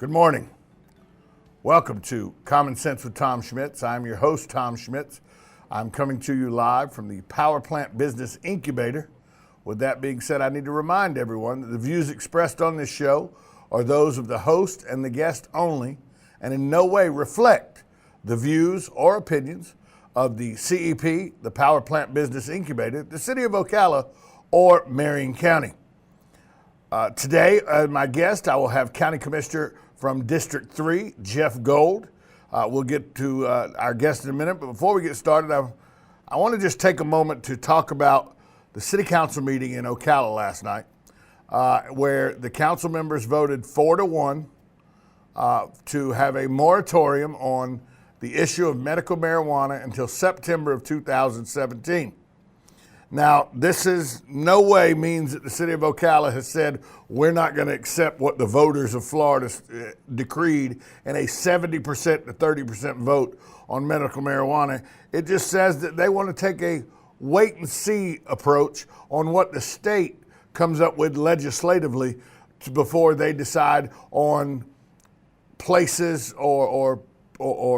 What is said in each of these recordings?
Good morning. Welcome to Common Sense with Tom Schmitz. I'm your host, Tom Schmitz. I'm coming to you live from the Power Plant Business Incubator. With that being said, I need to remind everyone that the views expressed on this show are those of the host and the guest only, and in no way reflect the views or opinions of the CEP, the Power Plant Business Incubator, the City of Ocala, or Marion County. Today, my guest, I will have County Commissioner from District 3, Jeff Gold. We'll get to our guest in a minute, but before we get started, I want to just take a moment to talk about the City Council meeting in Ocala last night, where the council members voted 4-1 to have a moratorium on the issue of medical marijuana until September of 2017. Now, this is no way means that the City of Ocala has said we're not going to accept what the voters of Florida decreed in a 70% to 30% vote on medical marijuana. It just says that they want to take a wait and see approach on what the state comes up with legislatively before they decide on places or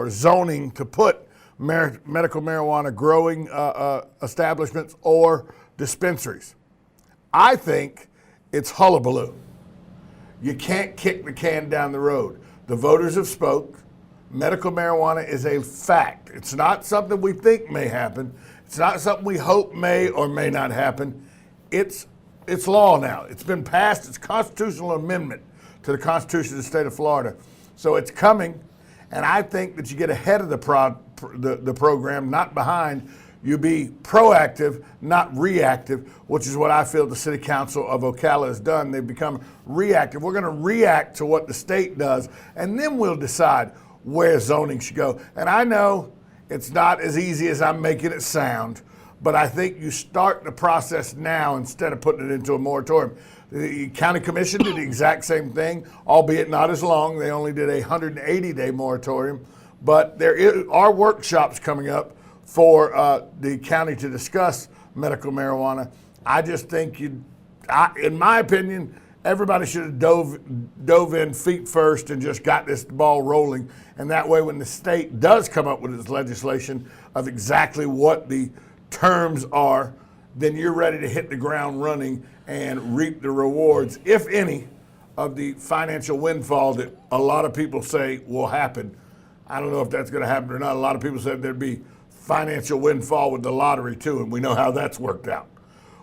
zoning to put medical marijuana growing establishments or dispensaries. I think it's hullabaloo. You can't kick the can down the road. The voters have spoke. Medical marijuana is a fact. It's not something we think may happen. It's not something we hope may or may not happen. It's law now. It's been passed. It's a constitutional amendment to the Constitution of the state of Florida. So it's coming, and I think that you get ahead of the program, not behind. You be proactive, not reactive, which is what I feel the City Council of Ocala has done. They've become reactive. We're going to react to what the state does, and then we'll decide where zoning should go. And I know it's not as easy as I'm making it sound, but I think you start the process now instead of putting it into a moratorium. The County Commission did the exact same thing, albeit not as long. They only did a 180-day moratorium. But there are workshops coming up for the county to discuss medical marijuana. I just think in my opinion, everybody should have dove in feet first and just got this ball rolling. And that way, when the state does come up with its legislation of exactly what the terms are, then you're ready to hit the ground running and reap the rewards, if any, of the financial windfall that a lot of people say will happen. I don't know if that's going to happen or not. A lot of people said there'd be financial windfall with the lottery too, and we know how that's worked out.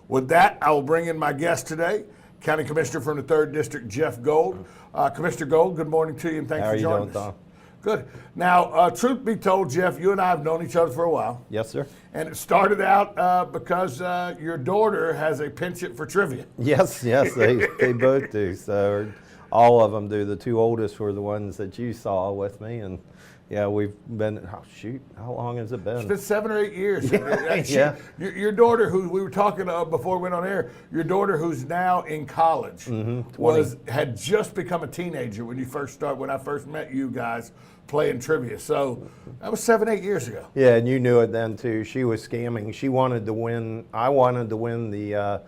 With that, I will bring in my guest today, County Commissioner from the 3rd District, Jeff Gold. Commissioner Gold, good morning to you, and thanks for joining us. How are you doing, Tom? Good. Now, truth be told, Jeff, you and I have known each other for a while. Yes, sir. And it started out because your daughter has a penchant for trivia. Yes, they both do. So all of them do. The two oldest were the ones that you saw with me, and yeah, we've been, how long has it been? It's been 7 or 8 years. Yeah. Your daughter, who we were talking before we went on air, your daughter who's now in college, had just become a teenager when I first met you guys playing trivia. So that was 7, 8 years ago. Yeah, and you knew it then too. She was scamming. She wanted to win. I wanted to win the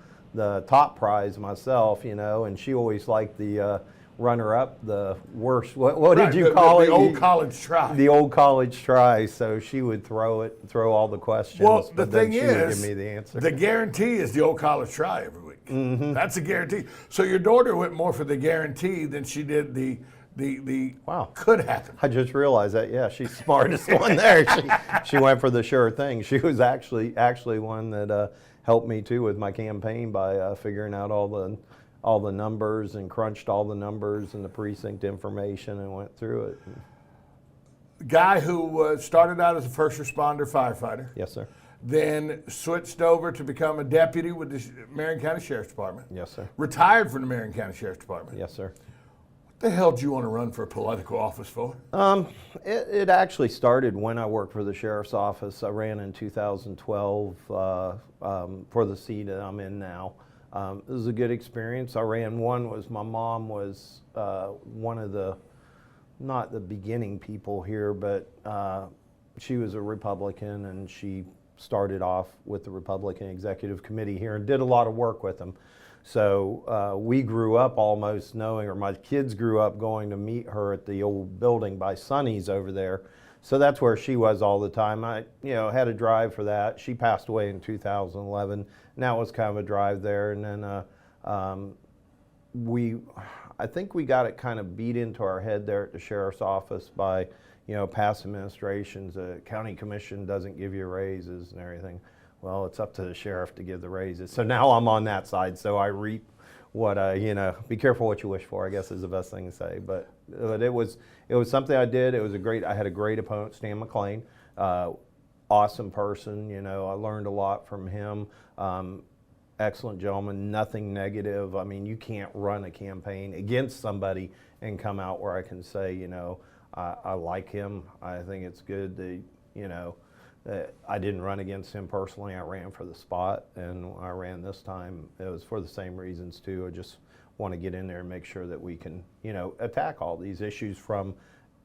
top prize myself, and she always liked the runner-up, the worst. What did you call it? The old college try. The old college try. So she would throw all the questions. Well, the thing she is, would give me the answer. The guarantee is the old college try every week. Mm-hmm. That's a guarantee. So your daughter went more for the guarantee than she did the wow, could happen. I just realized that. Yeah, she's the smartest one there. She went for the sure thing. She was actually one that helped me too with my campaign by figuring out all the numbers and crunched all the numbers and the precinct information and went through it. The guy who started out as a first responder firefighter. Yes, sir. Then switched over to become a deputy with the Marion County Sheriff's Department. Yes, sir. Retired from the Marion County Sheriff's Department. Yes, sir. What the hell do you want to run for a political office for? It actually started when I worked for the Sheriff's Office. I ran in 2012 for the seat that I'm in now. It was a good experience. I ran my mom was one of the, not the beginning people here, but she was a Republican, and she started off with the Republican Executive Committee here and did a lot of work with them. So we grew up almost knowing, or my kids grew up going to meet her at the old building by Sonny's over there. So that's where she was all the time. I, had a drive for that. She passed away in 2011. Now it was kind of a drive there. And then I think we got it kind of beat into our head there at the sheriff's office by, past administrations. The county commission doesn't give you raises and everything. Well, it's up to the sheriff to give the raises. So now I'm on that side, so I reap what be careful what you wish for, I guess is the best thing to say. But it was something I did. I had a great opponent, Stan McLean, awesome person. I learned a lot from him. Excellent gentleman, nothing negative. I mean, you can't run a campaign against somebody and come out where I can say, I like him. I think it's good that, I didn't run against him personally. I ran for the spot, and when I ran this time, it was for the same reasons too. I just want to get in there and make sure that we can, attack all these issues from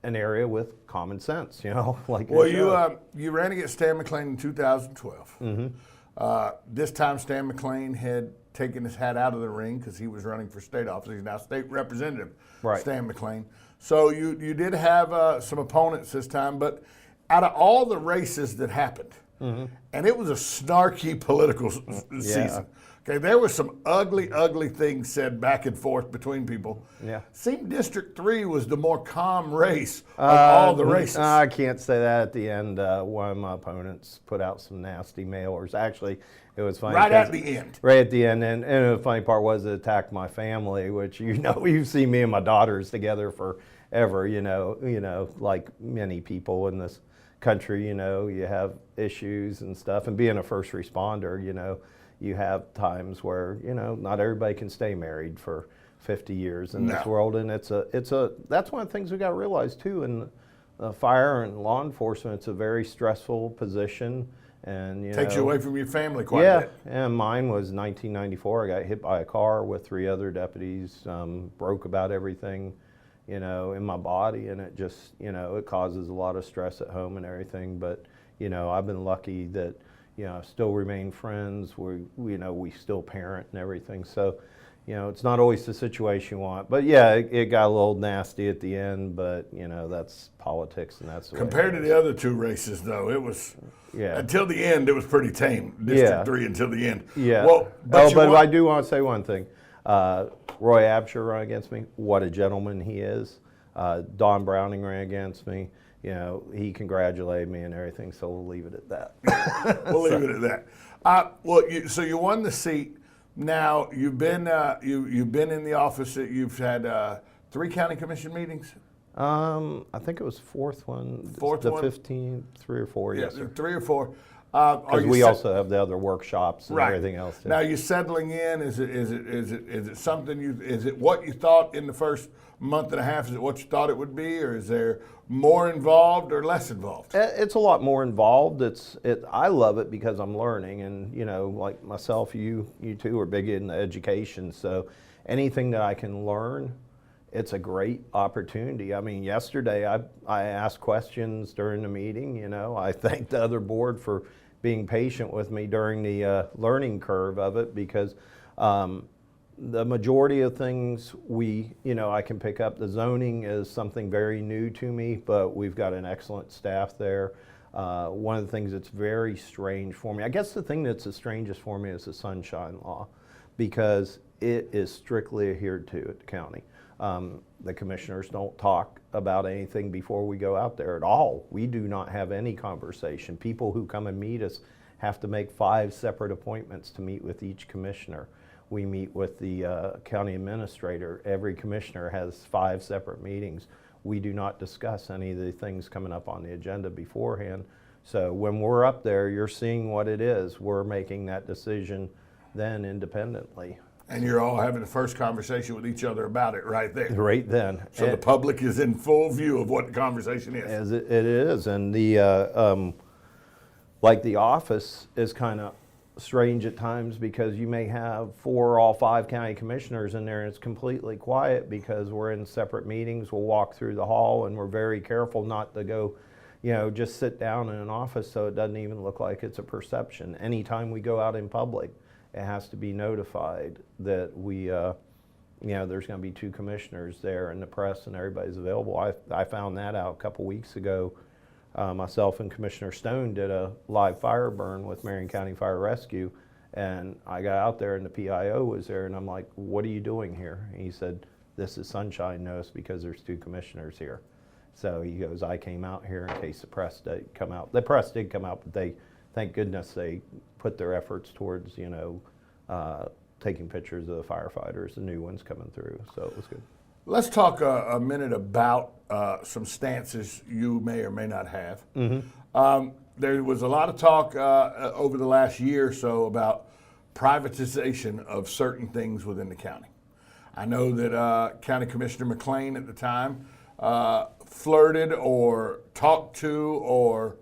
an area with common sense, like. Well, you ran against Stan McLean in 2012. Mm-hmm. This time, Stan McLean had taken his hat out of the ring because he was running for state office. He's now state representative, right. Stan McLean. So you did have some opponents this time, but out of all the races that happened, mm-hmm. and it was a snarky political season. Okay, there were some ugly things said back and forth between people. Yeah. Seemed District 3 was the more calm race of all the races. I can't say that at the end. One of my opponents put out some nasty mailers. Actually, it was funny. Right at the end. Right at the end. And the funny part was it attacked my family, which, you've seen me and my daughters together forever, like many people in this country, you have issues and stuff. And being a first responder, you have times where, not everybody can stay married for 50 years in this world. And that's one of the things we got to realize too. In fire and law enforcement, it's a very stressful position. And takes you away from your family quite a bit. Yeah, and mine was 1994. I got hit by a car with 3 other deputies, broke about everything, in my body, and it just, it causes a lot of stress at home and everything. But, I've been lucky that, still remain friends. We still parent and everything. So, it's not always the situation you want. But yeah, it got a little nasty at the end, but, that's politics, and that's the way compared to the other 2 races, though, it was, until the end, it was pretty tame. District 3 until the end. Yeah. Well, but I do want to say one thing. Roy Absher ran against me. What a gentleman he is. Don Browning ran against me. He congratulated me and everything, so we'll leave it at that. We'll leave it at that. So you won the seat. Now you've been in the office. You've had 3 county commission meetings. I think it was fourth one. The 15th, 3 or 4. Yeah, yes, sir. 3 or 4. Because we also have the other workshops and everything else. Too. Now you're settling in. Is it something is it what you thought in the first month and a half? Is it what you thought it would be, or is there more involved or less involved? It's a lot more involved. I love it because I'm learning, and like myself, you two are big into education. So anything that I can learn, it's a great opportunity. I mean, yesterday I asked questions during the meeting. I thanked the other board for being patient with me during the learning curve of it, because the majority of things I can pick up. The zoning is something very new to me, but we've got an excellent staff there. One of the things that's very strange for me, I guess the thing that's the strangest for me is the sunshine law, because it is strictly adhered to at the county. The commissioners don't talk about anything before we go out there at all. We do not have any conversation. People who come and meet us have to make 5 separate appointments to meet with each commissioner. We meet with the county administrator. Every commissioner has 5 separate meetings. We do not discuss any of the things coming up on the agenda beforehand. So when we're up there, you're seeing what it is. We're making that decision then independently. And you're all having the first conversation with each other about it right there. Right then. So the public is in full view of what the conversation is. As it is. And the like the office is kind of strange at times, because you may have 4 or all 5 county commissioners in there and it's completely quiet because we're in separate meetings. We'll walk through the hall and we're very careful not to go, just sit down in an office so it doesn't even look like it's a perception. Anytime we go out in public, it has to be notified that we, there's going to be 2 commissioners there, and the press and everybody's available. I found that out a couple weeks ago. Myself and Commissioner Stone did a live fire burn with Marion County Fire Rescue, and I got out there and the PIO was there, and I'm like, what are you doing here? And he said, this is sunshine notice because there's 2 commissioners here. So he goes, I came out here in case the press did come out. The press did come out, but thank goodness they put their efforts towards, taking pictures of the firefighters, the new ones coming through, so it was good. Let's talk a minute about some stances you may or may not have. There was a lot of talk over the last year or so about privatization of certain things within the county. I know that County Commissioner McLean at the time flirted or talked to or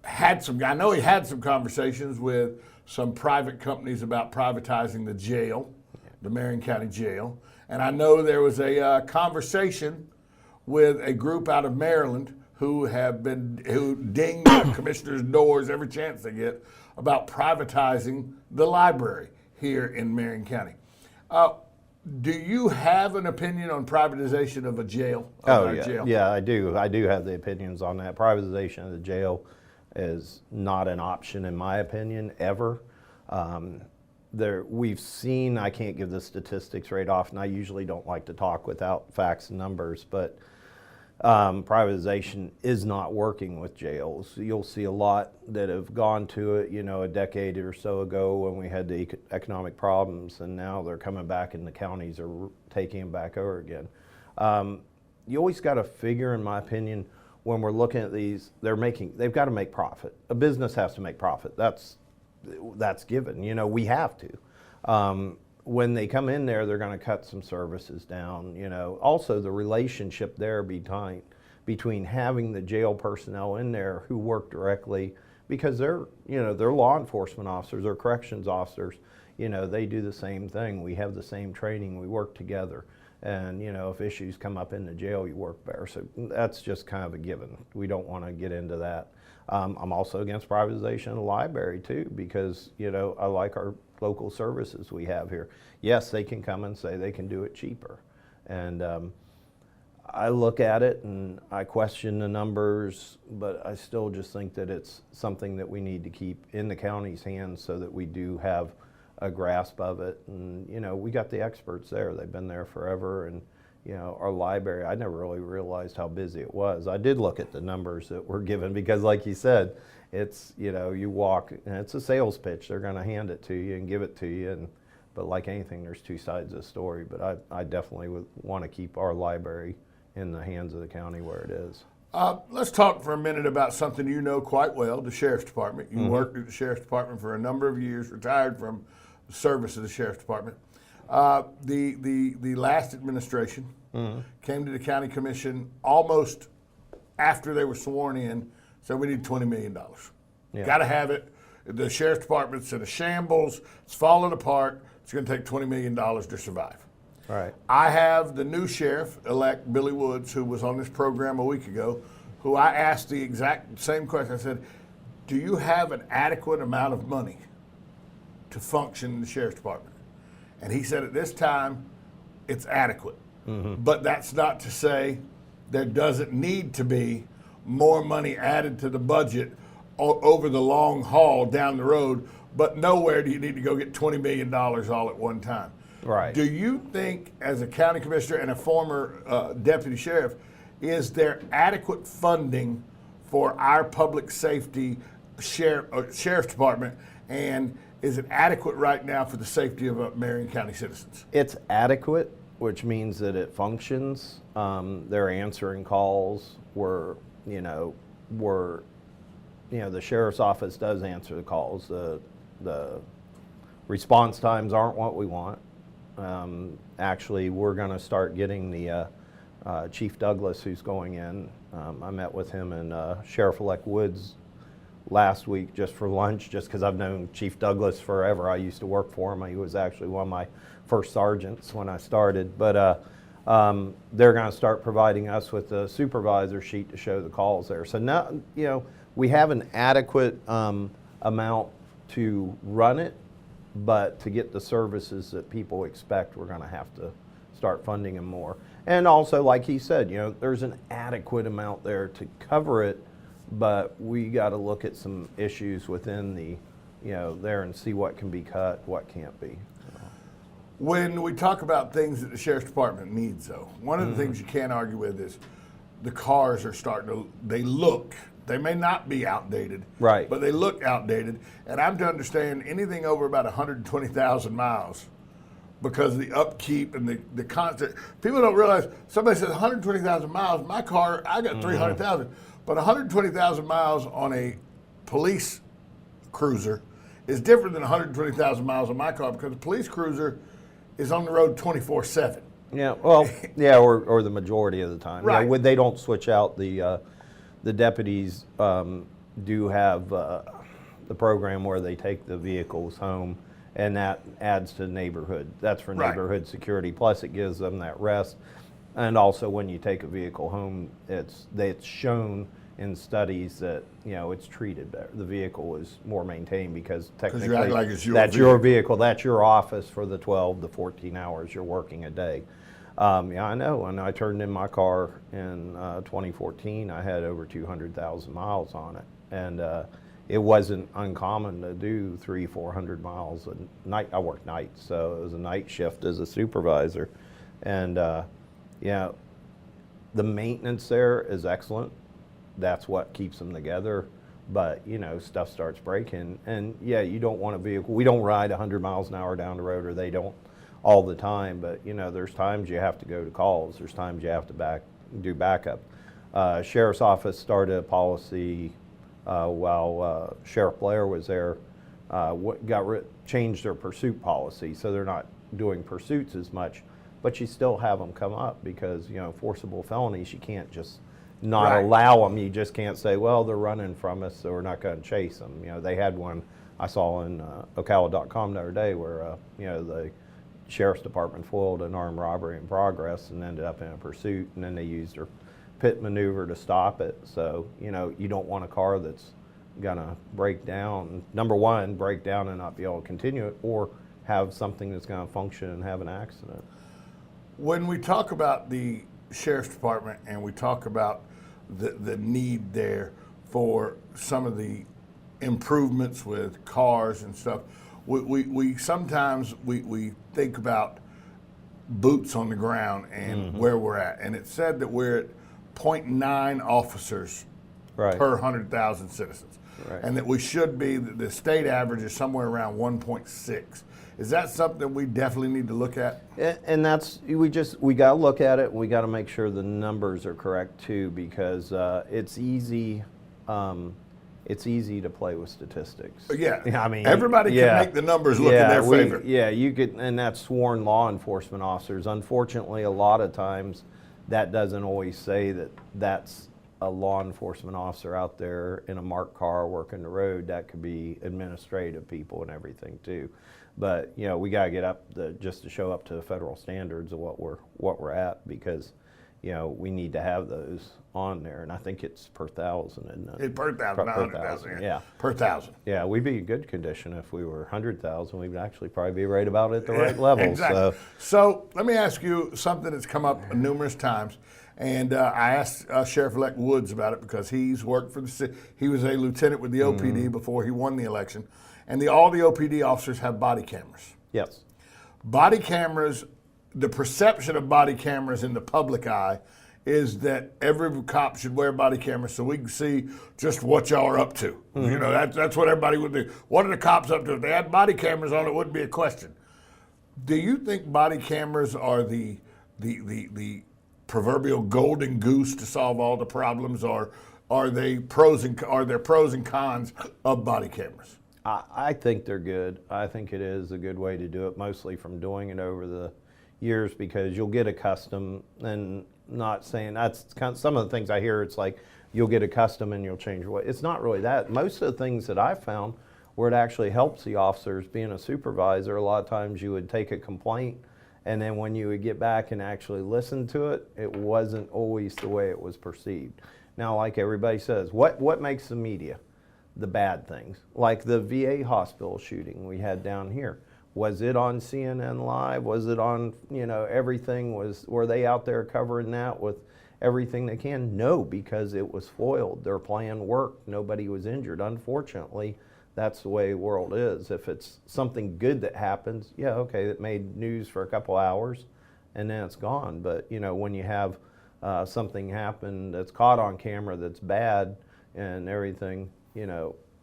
I know he had some conversations with some private companies about privatizing the jail, the Marion County Jail. And I know there was a conversation with a group out of Maryland who ding commissioners' doors every chance they get about privatizing the library here in Marion County. Do you have an opinion on privatization of a jail? Yeah, I do. I do have the opinions on that. Privatization of the jail is not an option, in my opinion, ever. We've seen, I can't give the statistics right off, and I usually don't like to talk without facts and numbers, but privatization is not working with jails. You'll see a lot that have gone to it, a decade or so ago when we had the economic problems, and now they're coming back and the counties are taking them back over again. You always got to figure, in my opinion, when we're looking at these, they've got to make profit. A business has to make profit. That's given. We have to. When they come in there, they're going to cut some services down. Also the relationship there between having the jail personnel in there who work directly, because they're law enforcement officers, they're corrections officers. They do the same thing. We have the same training. We work together. And, if issues come up in the jail, you work better. So that's just kind of a given. We don't want to get into that. I'm also against privatization of the library, too, because, I like our local services we have here. Yes, they can come and say they can do it cheaper. And I look at it and I question the numbers, but I still just think that it's something that we need to keep in the county's hands so that we do have a grasp of it. And we got the experts there. They've been there forever. And our library, I never really realized how busy it was. I did look at the numbers that were given because, like you said, it's you walk and it's a sales pitch. They're going to hand it to you and give it to you. But like anything, there's 2 sides of the story. But I definitely would want to keep our library in the hands of the county where it is. Let's talk for a minute about something you know quite well, the Sheriff's Department. You worked at the Sheriff's Department for a number of years, retired from the service of the Sheriff's Department. The last administration came to the county commission almost after they were sworn in, said we need $20 million. Yeah. Got to have it. The Sheriff's Department's in a shambles. It's falling apart. It's going to take $20 million to survive. All right. I have the new sheriff-elect, Billy Woods, who was on this program a week ago, who I asked the exact same question. I said, do you have an adequate amount of money to function in the Sheriff's Department? And he said at this time, it's adequate. But that's not to say there doesn't need to be more money added to the budget over the long haul down the road, but nowhere do you need to go get $20 million all at one time. Right. Do you think, as a county commissioner and a former deputy sheriff, is there adequate funding for our public safety sheriff's department, and is it adequate right now for the safety of Marion County citizens? It's adequate, which means that it functions. They're answering calls. The sheriff's office does answer the calls. The response times aren't what we want. Actually, we're going to start getting the Chief Douglas, who's going in. I met with him and Sheriff-elect Woods last week just for lunch, just because I've known Chief Douglas forever. I used to work for him. He was actually one of my first sergeants when I started. But they're going to start providing us with a supervisor sheet to show the calls there. So now, we have an adequate amount to run it. but to get the services that people expect, we're going to have to start funding them more. And also, like he said, there's an adequate amount there to cover it, but we got to look at some issues within the, there and see what can be cut, what can't be. When we talk about things that the Sheriff's Department needs, though, one of the things you can't argue with is the cars are starting to, they may not be outdated, Right. but they look outdated. And I'm to understand anything over about 120,000 miles because of the upkeep and the constant. People don't realize, somebody says 120,000 miles, my car, I got 300,000. But 120,000 miles on a police cruiser is different than 120,000 miles on my car because a police cruiser is on the road 24/7. Yeah, well, yeah, or the majority of the time. Right. Yeah, they don't switch out the deputies do have the program where they take the vehicles home, and that adds to neighborhood. That's for Right. neighborhood security. Plus, it gives them that rest. And also, when you take a vehicle home, it's shown in studies that it's treated better. The vehicle is more maintained because technically you act like it's your that's your vehicle. That's your office for the 12 to 14 hours you're working a day. Yeah, I know. When I turned in my car in 2014, I had over 200,000 miles on it, and it wasn't uncommon to do 300-400 miles a night. I worked nights, so it was a night shift as a supervisor, and yeah, the maintenance there is excellent. That's what keeps them together. But stuff starts breaking, and yeah, you don't want a vehicle. We don't ride 100 miles an hour down the road, or they don't all the time. But there's times you have to go to calls. There's times you have to do backup. Sheriff's office started a policy while Sheriff Blair was there. Changed their pursuit policy, so they're not doing pursuits as much. But you still have them come up because forcible felonies, you can't just not Right. allow them. You just can't say, well, they're running from us, so we're not going to chase them. They had one I saw in Ocala.com the other day where the Sheriff's Department foiled an armed robbery in progress and ended up in a pursuit, and then they used their pit maneuver to stop it. So you don't want a car that's gonna break down. Number one, break down and not be able to continue it, or have something that's going to function and have an accident. When we talk about the Sheriff's Department and we talk about the need there for some of the improvements with cars and stuff, we sometimes we think about boots on the ground and where we're at. And it said that we're at 0.9 officers Right. per 100,000 citizens. Right. And that we should be, the state average is somewhere around 1.6. Is that something we definitely need to look at? And that's, we got to look at it. We got to make sure the numbers are correct too, because it's easy to play with statistics. Yeah. I mean, everybody can make the numbers look in their favor. Yeah, you could, and that's sworn law enforcement officers. Unfortunately, a lot of times that doesn't always say that that's a law enforcement officer out there in a marked car working the road. That could be administrative people and everything too. But we got to get up just to show up to the federal standards of what we're at, because we need to have those on there, and I think it's per thousand, isn't it? It's per thousand, not 100,000. Yeah, Per thousand. yeah, we'd be in good condition if we were 100,000. We'd actually probably be right about at the right level. Exactly. So let me ask you something that's come up numerous times, and I asked Sheriff-elect Woods about it because he's worked for the city. He was a lieutenant with the OPD before he won the election, and all the OPD officers have body cameras. Yes. Body cameras, the perception of body cameras in the public eye is that every cop should wear body cameras so we can see just what y'all are up to. That's what everybody would do. What are the cops up to? If they had body cameras on, it wouldn't be a question. Do you think body cameras are the proverbial golden goose to solve all the problems, or are there pros and cons of body cameras? I think they're good. I think it is a good way to do it, mostly from doing it over the years, because you'll get accustomed, and not saying that's kind of some of the things I hear, it's like you'll get accustomed and you'll change your way. It's not really that. Most of the things that I've found where it actually helps the officers, being a supervisor, a lot of times you would take a complaint, and then when you would get back and actually listen to it, it wasn't always the way it was perceived. Now, like everybody says, what makes the media? the bad things, like the VA hospital shooting we had down here. Was it on CNN Live? Was it on, everything? Were they out there covering that with everything they can? No, because it was foiled. Their plan worked. Nobody was injured. Unfortunately, that's the way the world is. If it's something good that happens, yeah, okay, it made news for a couple hours and then it's gone. But, when you have something happen that's caught on camera that's bad and everything,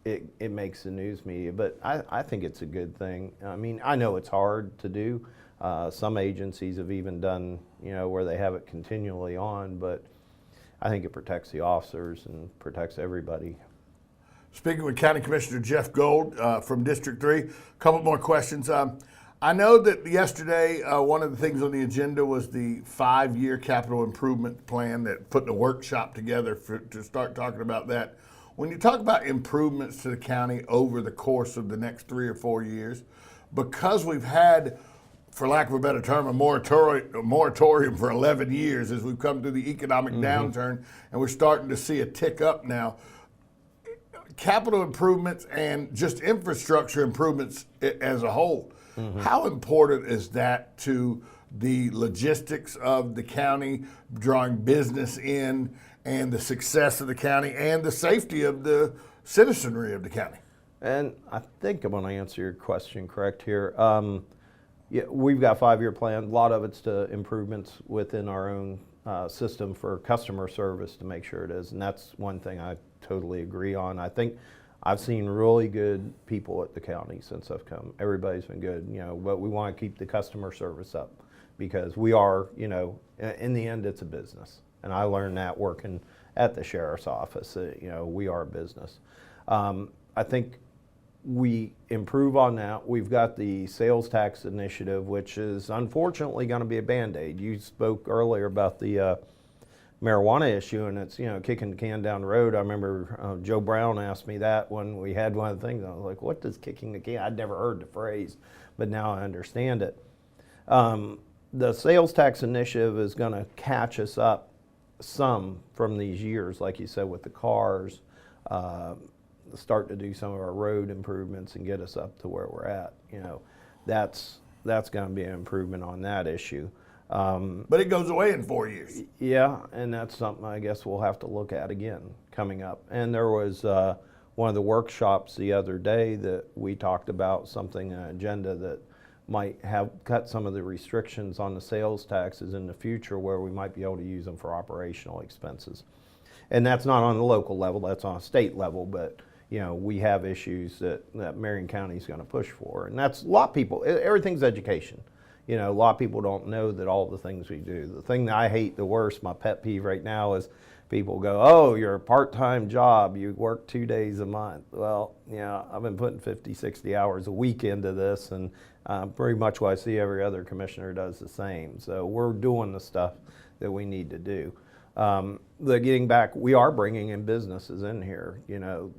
it makes the news media. But I think it's a good thing. I mean, I know it's hard to do. Some agencies have even done, where they have it continually on, but I think it protects the officers and protects everybody. Speaking with County Commissioner Jeff Gold from District 3, a couple more questions. I know that yesterday one of the things on the agenda was the 5-year capital improvement plan, that putting a workshop together to start talking about that. When you talk about improvements to the county over the course of the next 3 or 4 years, because we've had, for lack of a better term, a moratorium for 11 years as we've come through the economic downturn, and we're starting to see a tick up now, capital improvements and just infrastructure improvements as a whole, how important is that to the logistics of the county, drawing business in, and the success of the county, and the safety of the citizenry of the county? And I think I'm going to answer your question correct here. Yeah, we've got a 5-year plan. A lot of it's to improvements within our own system for customer service to make sure it is. And that's one thing I totally agree on. I think I've seen really good people at the county since I've come. Everybody's been good, but we want to keep the customer service up because we are, in the end, it's a business. And I learned that working at the sheriff's office, we are a business. I think we improve on that. We've got the sales tax initiative, which is unfortunately going to be a Band-Aid. You spoke earlier about the marijuana issue, and it's, kicking the can down the road. I remember Joe Brown asked me that when we had one of the things. I was like, what does kicking the can? I'd never heard the phrase, but now I understand it. The sales tax initiative is going to catch us up some from these years, like you said, with the cars, start to do some of our road improvements and get us up to where we're at. That's going to be an improvement on that issue. But it goes away in 4 years. Yeah, and that's something I guess we'll have to look at again coming up. And there was one of the workshops the other day that we talked about something, an agenda that might have cut some of the restrictions on the sales taxes in the future, where we might be able to use them for operational expenses. And that's not on the local level, that's on a state level, but we have issues that Marion County is going to push for. And that's a lot of people, everything's education. A lot of people don't know that all the things we do. The thing that I hate the worst, my pet peeve right now, is people go, oh, you're a part-time job, you work 2 days a month. Well, I've been putting 50, 60 hours a week into this, and pretty much what I see every other commissioner does the same. So we're doing the stuff that we need to do. Getting back, we are bringing in businesses in here.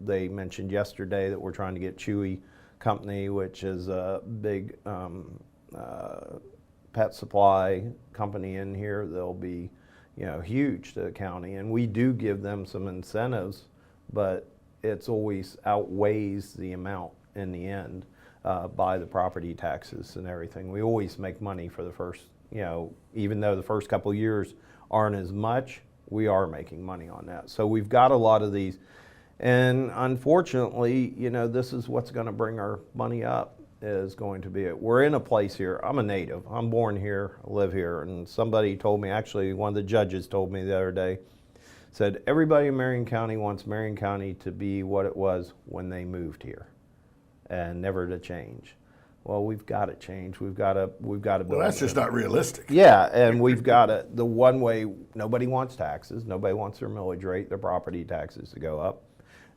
They mentioned yesterday that we're trying to get Chewy Company, which is a big pet supply company in here. They'll be, huge to the county, and we do give them some incentives, but it's always outweighs the amount in the end by the property taxes and everything. We always make money for the first, even though the first couple of years aren't as much, we are making money on that. So we've got a lot of these, and unfortunately, this is what's going to bring our money up, is going to be it. We're in a place here, I'm a native, I'm born here, I live here, and somebody told me, actually one of the judges told me the other day, said everybody in Marion County wants Marion County to be what it was when they moved here, and never to change. Well, we've got to change. We've got to build. Well, that's just not realistic. Yeah, and we've got to, the one way, nobody wants taxes. Nobody wants their millage rate, their property taxes to go up.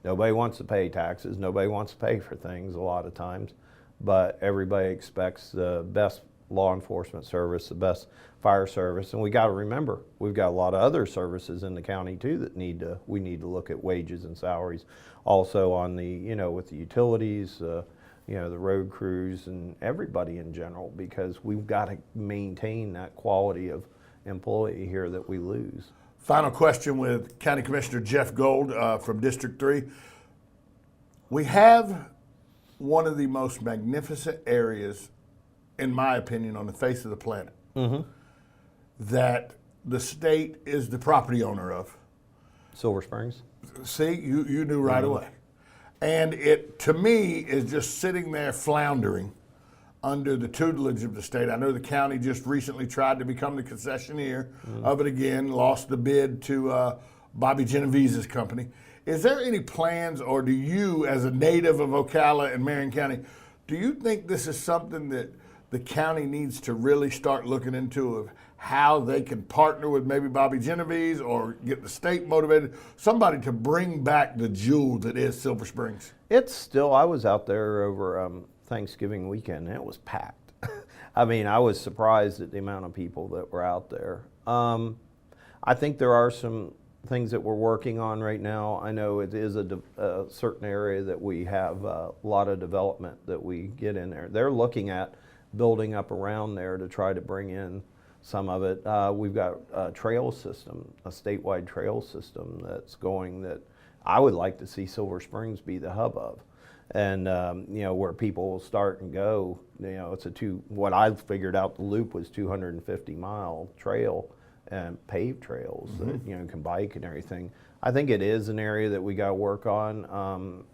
Nobody wants to pay taxes. Nobody wants to pay for things a lot of times. But everybody expects the best law enforcement service, the best fire service. And we got to remember, we've got a lot of other services in the county too that we need to look at wages and salaries. Also on the, with the utilities, the road crews and everybody in general, because we've got to maintain that quality of employee here that we lose. Final question with County Commissioner Jeff Gold from District 3. We have one of the most magnificent areas, in my opinion, on the face of the planet that the state is the property owner of. Silver Springs. See, you knew right away. And it, to me, is just sitting there floundering under the tutelage of the state. I know the county just recently tried to become the concessionaire of it again, lost the bid to Bobby Genovese's company. Is there any plans, or do you, as a native of Ocala and Marion County, do you think this is something that the county needs to really start looking into, of how they can partner with maybe Bobby Genovese or get the state motivated, somebody to bring back the jewel that is Silver Springs? It's still, I was out there over Thanksgiving weekend, and it was packed. I mean, I was surprised at the amount of people that were out there. I think there are some things that we're working on right now. I know it is a certain area that we have a lot of development that we get in there. They're looking at building up around there to try to bring in some of it. We've got a trail system, a statewide trail system that's going, that I would like to see Silver Springs be the hub of. And you know, where people will start and go. You know, it's what I figured out, the loop was 250-mile trail and paved trails that, you know, can bike and everything. I think it is an area that we got to work on.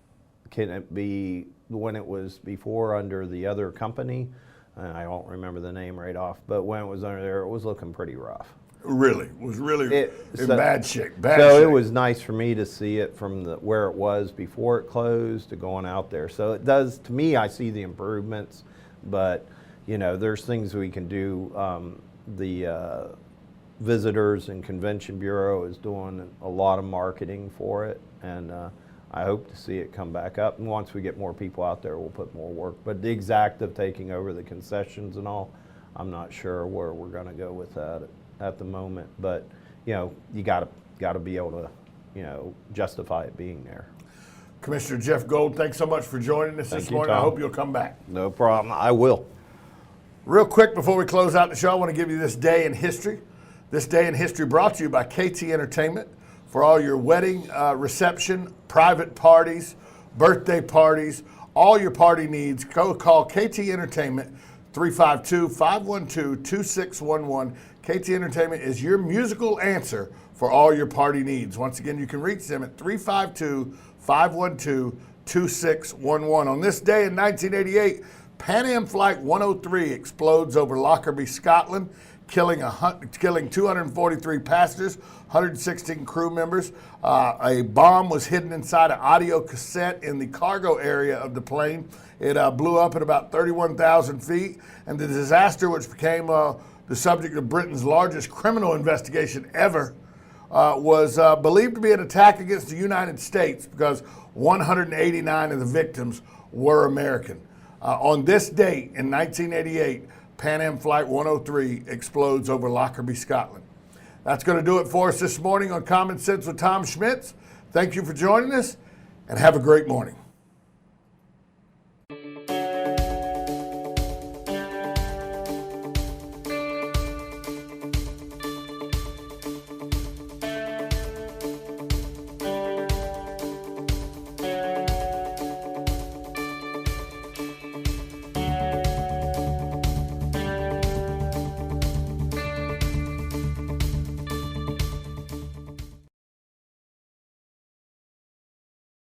Can it be, when it was before under the other company, I don't remember the name right off, but when it was under there, it was looking pretty rough. Really, was really in bad shape. It was nice for me to see it from where it was before it closed to going out there. So it does, to me, I see the improvements, but you know, there's things we can do. The Visitors and Convention Bureau is doing a lot of marketing for it, and I hope to see it come back up. And once we get more people out there, we'll put more work. But the exact of taking over the concessions and all, I'm not sure where we're going to go with that at the moment. But you know, you got to be able to, you know, justify it being there. Commissioner Jeff Gold, thanks so much for joining us this morning. Tom. I hope you'll come back. No problem. I will. Real quick before we close out the show, I want to give you this day in history. This day in history brought to you by KT Entertainment. For all your wedding reception, private parties, birthday parties, all your party needs, go call KT Entertainment, 352-512-2611. KT Entertainment is your musical answer for all your party needs. Once again, you can reach them at 352-512-2611. On this day in 1988, Pan Am Flight 103 explodes over Lockerbie, Scotland, killing 243 passengers, 116 crew members. A bomb was hidden inside an audio cassette in the cargo area of the plane. It blew up at about 31,000 feet, and the disaster, which became the subject of Britain's largest criminal investigation ever, was believed to be an attack against the United States because 189 of the victims were American. On this date in 1988, Pan Am Flight 103 explodes over Lockerbie, Scotland. That's going to do it for us this morning on Common Sense with Tom Schmitz. Thank you for joining us, and have a great morning.